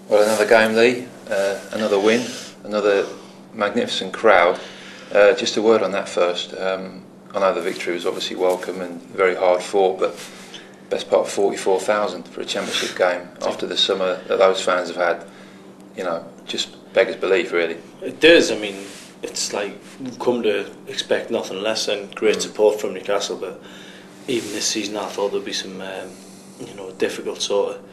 Well, another game, Lee, another win, another magnificent crowd. Just a word on that first. I know the victory was obviously welcome and very hard fought, but best part of 44,000 for a championship game after the summer that those fans have had, you know, just beggars belief, really. It does. I mean, it's like we've come to expect nothing less than great support from Newcastle, but even this season I thought there'd be some difficult sort of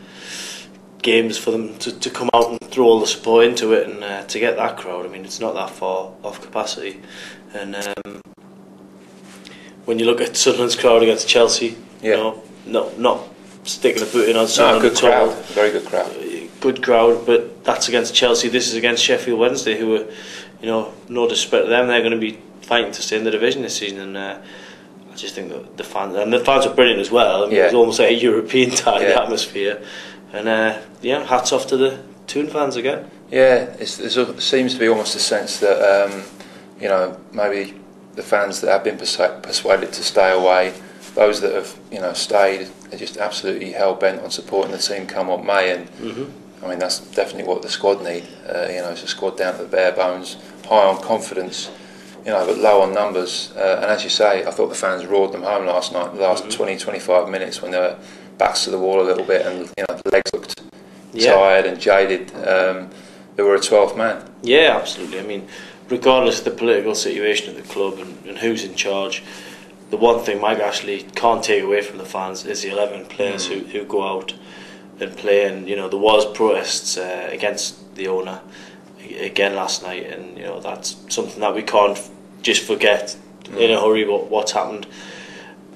games for them to come out and throw all the support into it, and to get that crowd. I mean, it's not that far off capacity, and when you look at Sunderland's crowd against Chelsea, not sticking a boot in on Sunderland. No, good crowd, very good crowd. Good crowd, but that's against Chelsea. This is against Sheffield Wednesday, who are, no disrespect to them, they're going to be fighting to stay in the division this season, and I just think that the fans are brilliant as well. I mean, it was almost like a European type atmosphere, and hats off to the Toon fans again. Yeah, there seems to be almost a sense that maybe the fans that have been persuaded to stay away, those that have stayed, are just absolutely hell bent on supporting the team come what may, and I mean that's definitely what the squad need. It's a squad down to the bare bones, high on confidence, but low on numbers. And as you say, I thought the fans roared them home last night. The last 20-25 minutes when they were backs to the wall a little bit, and the legs looked tired and jaded. They were a 12th man. Yeah, absolutely. I mean, regardless of the political situation at the club and who's in charge, the one thing Mike Ashley can't take away from the fans is the 11 players who go out and play. And there was protests against the owner again last night, and that's something that we can't just forget in a hurry what's happened.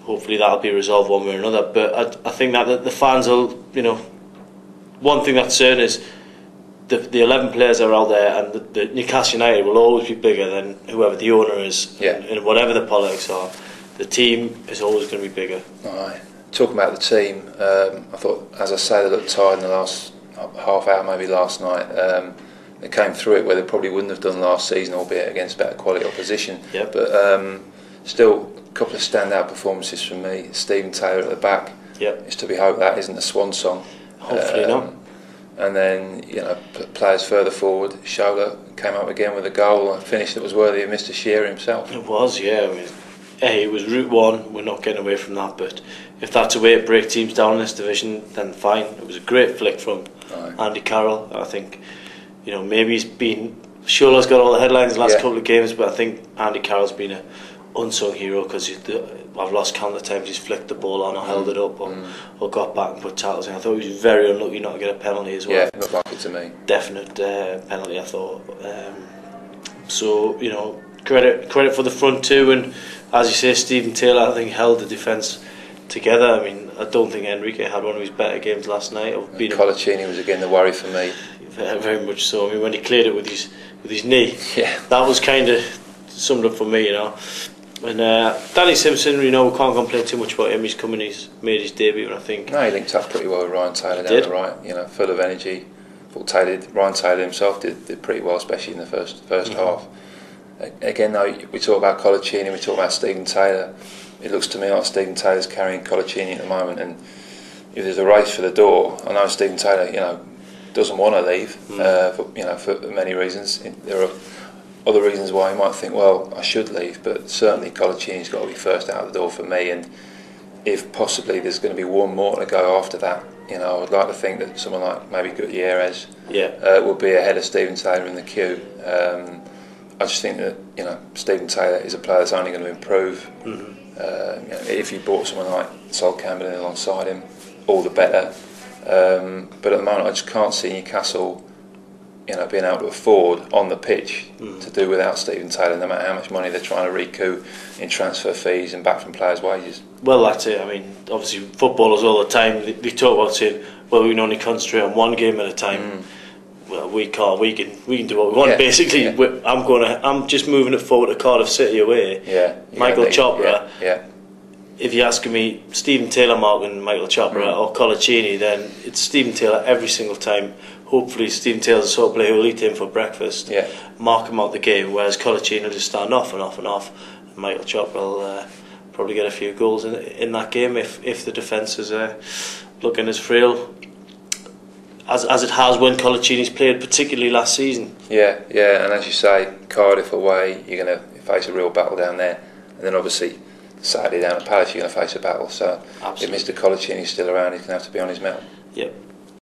Hopefully that'll be resolved one way or another, but I think that the fans will, one thing that's certain is the 11 players that are out there, and the Newcastle United will always be bigger than whoever the owner is, and whatever the politics are, the team is always going to be bigger. Right. Talking about the team, I thought, as I say, they looked tired in the last half hour, maybe last night. They came through it where they probably wouldn't have done last season, albeit against better quality opposition. Yep. But still, a couple of standout performances from me. Stephen Taylor at the back. Yep. It's to be hoped that isn't a swan song. Hopefully not. And then, players further forward, Shola came up again with a goal, a finish that was worthy of Mr. Shearer himself. It was, yeah. I mean, it was Route 1, we're not getting away from that, but if that's a way to break teams down in this division, then fine. It was a great flick from Andy Carroll. I think, maybe Shola's got all the headlines the last couple of games, but I think Andy Carroll's been an unsung hero, because I've lost count of times he's flicked the ball on or held it up or got back and put tackles in. I thought he was very unlucky not to get a penalty as well. Yeah, it looked like it to me. Definite penalty, I thought. Credit for the front two, and as you say, Stephen Taylor, I think, held the defence together. I mean, I don't think Enrique had one of his better games last night. Colaccini was again the worry for me. Very much so. I mean, when he cleared it with his knee, that was kind of summed up for me, And Danny Simpson, we can't complain too much about him. He's made his debut, and I think he linked up pretty well with Ryan Taylor down the right. Full of energy. Ryan Taylor himself did pretty well, especially in the first half. Again, though, we talk about Colaccini, we talk about Stephen Taylor. It looks to me like Stephen Taylor's carrying Colaccini at the moment, and if there's a race for the door, I know Stephen Taylor, doesn't want to leave, for many reasons. There are other reasons why he might think, well, I should leave, but certainly Colaccini's got to be first out the door for me, and if possibly there's going to be one more to go after that, I would like to think that someone like maybe Gutierrez would be ahead of Stephen Taylor in the queue. I just think that Stephen Taylor is a player that's only going to improve. If you brought someone like Sol Campbell in alongside him, all the better. But at the moment, I just can't see Newcastle, being able to afford on the pitch to do without Stephen Taylor, no matter how much money they're trying to recoup in transfer fees and back from players' wages. Well, that's it. I mean, obviously, footballers all the time they talk about saying, well, we can only concentrate on one game at a time. Well, we can't. We can do what we want. Basically, I'm just moving it forward to Cardiff City away. Michael Chopra. If you're asking me, Stephen Taylor marking Michael Chopra or Colaccini, then it's Stephen Taylor every single time. Hopefully, Stephen Taylor's the sort of player who'll eat him for breakfast. Mark him out the game, whereas Colaccini will just stand off and off and off. And Michael Chopra will probably get a few goals in that game if the defence is looking as frail as it has when Colaccini's played, particularly last season. Yeah, and as you say, Cardiff away, you're going to face a real battle down there, and then obviously Saturday down at Palace, you're going to face a battle. So Absolutely. if Mr. Colaccini's still around, he's going to have to be on his mettle. Yep.